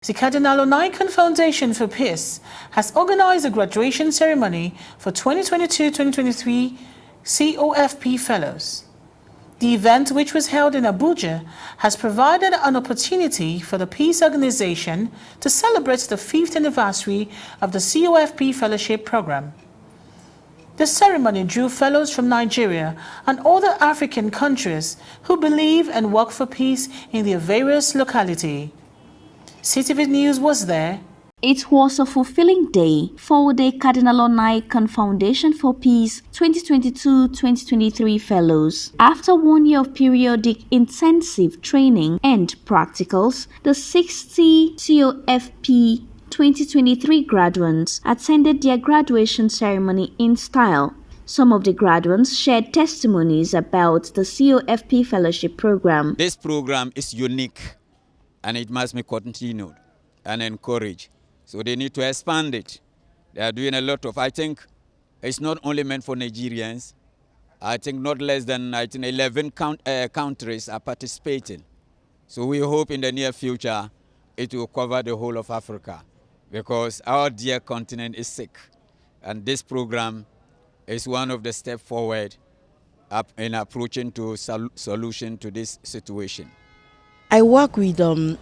The Cardinal Onaiyekan Foundation for Peace has organized a graduation ceremony for 2022-2023 COFP Fellows. The event, which was held in Abuja, has provided an opportunity for the Peace Organization to celebrate the 5th anniversary of the COFP Fellowship Program. The ceremony drew fellows from Nigeria and other African countries who believe and work for peace in their various localities. CTV News was there. It was a fulfilling day for the Cardinal Onaiyekan Foundation for Peace 2022-2023 Fellows. After 1 year of periodic intensive training and practicals, the 60 COFP 2023 graduates attended their graduation ceremony in style. Some of the graduates shared testimonies about the COFP Fellowship Program. This program is unique and it must be continued and encouraged. So they need to expand it. They are doing a lot of, I think it's not only meant for Nigerians. I think not less than 11 countries are participating. So we hope in the near future it will cover the whole of Africa because our dear continent is sick. And this program is one of the steps forward in approaching to solution to this situation. I work with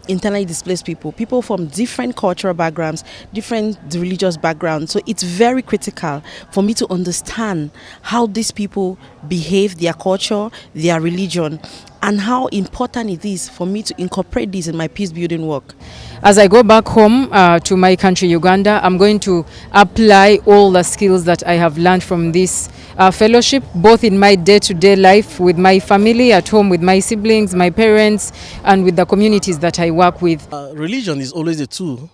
internally displaced people, people from different cultural backgrounds, different religious backgrounds. So it's very critical for me to understand how these people behave, their culture, their religion, and how important it is for me to incorporate this in my peace building work. As I go back home to my country, Uganda, I'm going to apply all the skills that I have learned from this fellowship, both in my day-to-day life with my family, at home with my siblings, my parents, and with the communities that I work with. Religion is always a tool,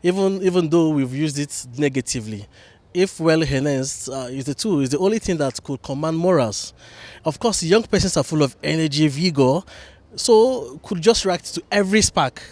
even though we've used it negatively. If well harnessed, is a tool, is the only thing that could command morals. Of course, young persons are full of energy, vigor, so could just react to every spark.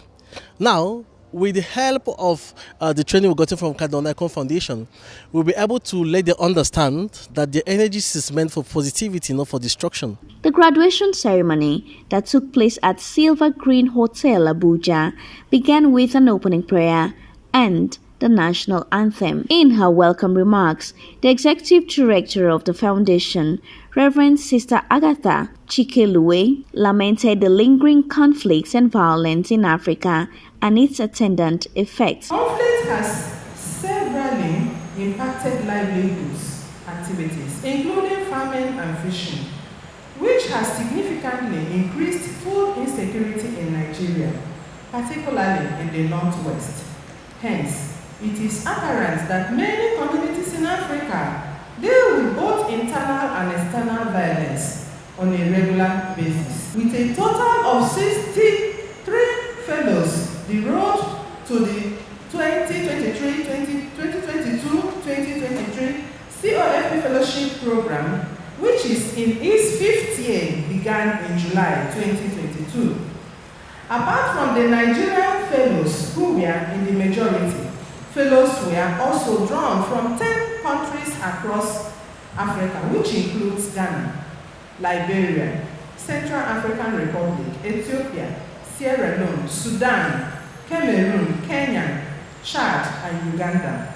Now, with the help of the training we got from Cardinal Onaiyekan Foundation, we'll be able to let them understand that the energy is meant for positivity, not for destruction. The graduation ceremony that took place at Silver Green Hotel, Abuja, began with an opening prayer and the national anthem. In her welcome remarks, the executive director of the foundation, Reverend Sister Agatha Chikeluwe, lamented the lingering conflicts and violence in Africa and its attendant effects. Conflict has severely impacted livelihoods activities, including farming and fishing, which has significantly increased food insecurity in Nigeria, particularly in the northwest. Hence, it is apparent that many communities in Africa deal with both internal and external violence on a regular basis. With a total of 63 fellows, the road to the 2022-2023 COFP Fellowship Program, which is in its 5th year, began in July 2022. Apart from the Nigerian fellows, who were in the majority, fellows were also drawn from 10 countries across Africa, which includes Ghana, Liberia, Central African Republic, Ethiopia, Sierra Leone, Sudan, Cameroon, Kenya, Chad, and Uganda.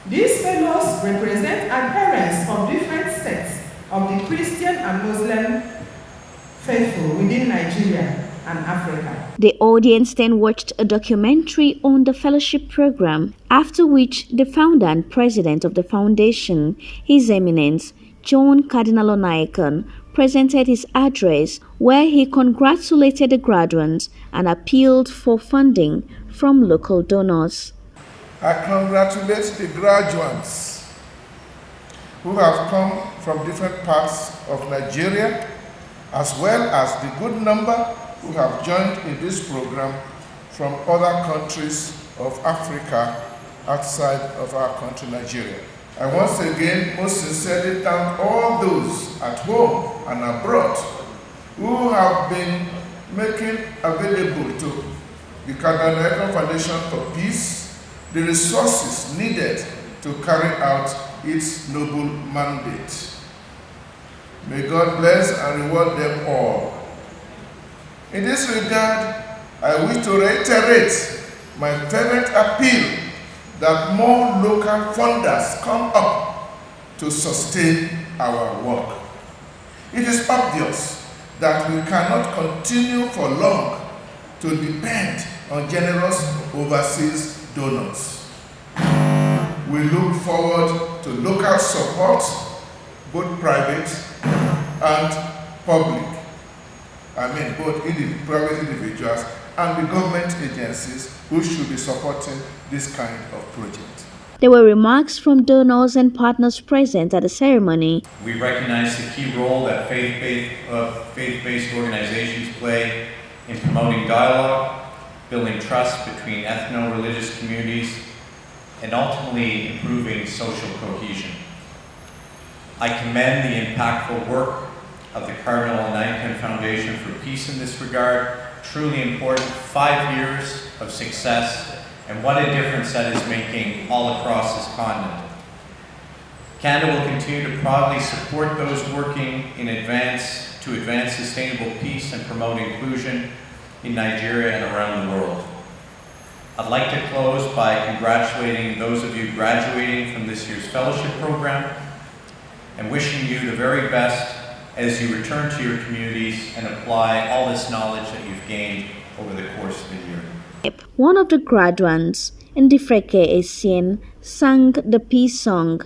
These fellows represent adherents of different sects of the Christian and Muslim faithful within Nigeria and Africa. The audience then watched a documentary on the fellowship program, after which the founder and president of the foundation, His Eminence John Cardinal Onaiyekan, presented his address where he congratulated the graduates and appealed for funding from local donors. I congratulate the graduates who have come from different parts of Nigeria, as well as the good number who have joined in this program from other countries of Africa outside of our country, Nigeria. I once again most sincerely thank all those at home and abroad who have been making available to the Cardinal Onaiyekan Foundation for Peace the resources needed to carry out its noble mandate. May God bless and reward them all. In this regard, I wish to reiterate my fervent appeal that more local funders come up to sustain our work. It is obvious that we cannot continue for long to depend on generous overseas donors. We look forward to local support, both private and public. Both private individuals and the government agencies who should be supporting this kind of project. There were remarks from donors and partners present at the ceremony. We recognize the key role that faith-based organizations play in promoting dialogue, building trust between ethno-religious communities, and ultimately improving social cohesion. I commend the impactful work of the Cardinal Onaiyekan Foundation for Peace in this regard. Truly important, 5 years of success, and what a difference that is making all across this continent. Canada will continue to proudly support those working to advance sustainable peace and promote inclusion in Nigeria and around the world. I'd like to close by congratulating those of you graduating from this year's fellowship program and wishing you the very best as you return to your communities and apply all this knowledge that you've gained over the course of the year. One of the graduates, Ndifreke Essien, sang the peace song.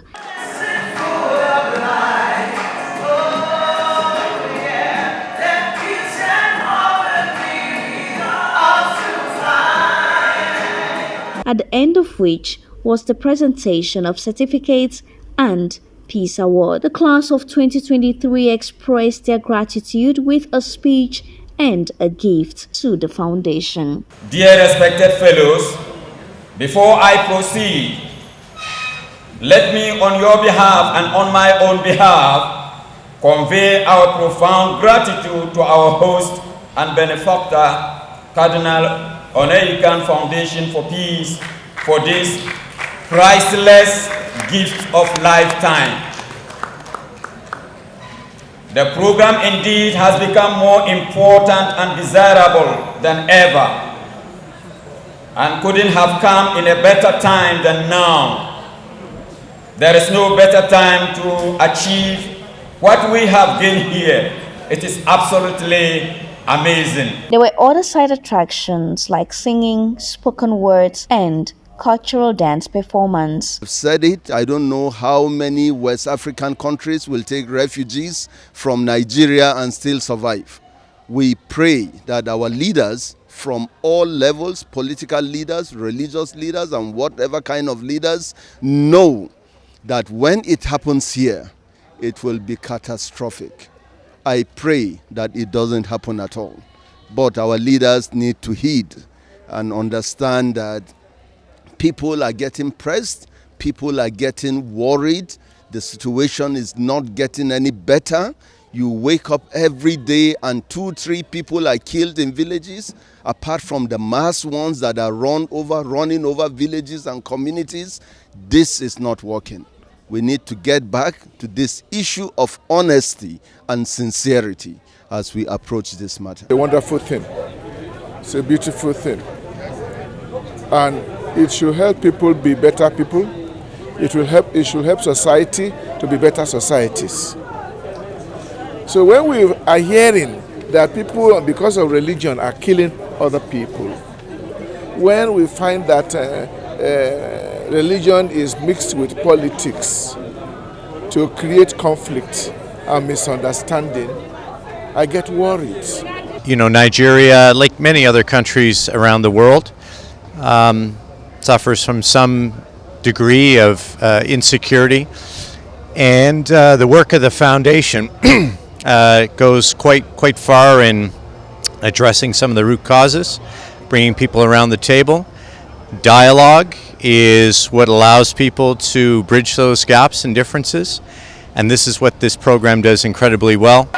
At the end of which was the presentation of certificates and Peace Award. The class of 2023 expressed their gratitude with a speech and a gift to the foundation. Dear respected fellows, before I proceed, let me on your behalf and on my own behalf convey our profound gratitude to our host and benefactor, Cardinal Onaiyekan Foundation for Peace, for this priceless gift of lifetime. The program indeed has become more important and desirable than ever, and couldn't have come in a better time than now. There is no better time to achieve what we have gained here. It is absolutely amazing. There were other side attractions like singing, spoken words, and cultural dance performance. I've said it, I don't know how many West African countries will take refugees from Nigeria and still survive. We pray that our leaders from all levels, political leaders, religious leaders, and whatever kind of leaders, know that when it happens here, it will be catastrophic. I pray that it doesn't happen at all. But our leaders need to heed and understand that people are getting pressed, people are getting worried, the situation is not getting any better. You wake up every day and 2-3 people are killed in villages, apart from the mass ones that are running over villages and communities. This is not working. We need to get back to this issue of honesty and sincerity as we approach this matter. A wonderful thing. It's a beautiful thing. And it should help people be better people. It should help society to be better societies. So when we are hearing that people, because of religion, are killing other people, when we find that religion is mixed with politics to create conflict and misunderstanding, I get worried. You know, Nigeria, like many other countries around the world, suffers from some degree of insecurity, and the work of the foundation goes quite far in addressing some of the root causes, bringing people around the table. Dialogue is what allows people to bridge those gaps and differences, and this is what this program does incredibly well.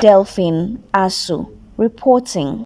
Delphine Asu reporting.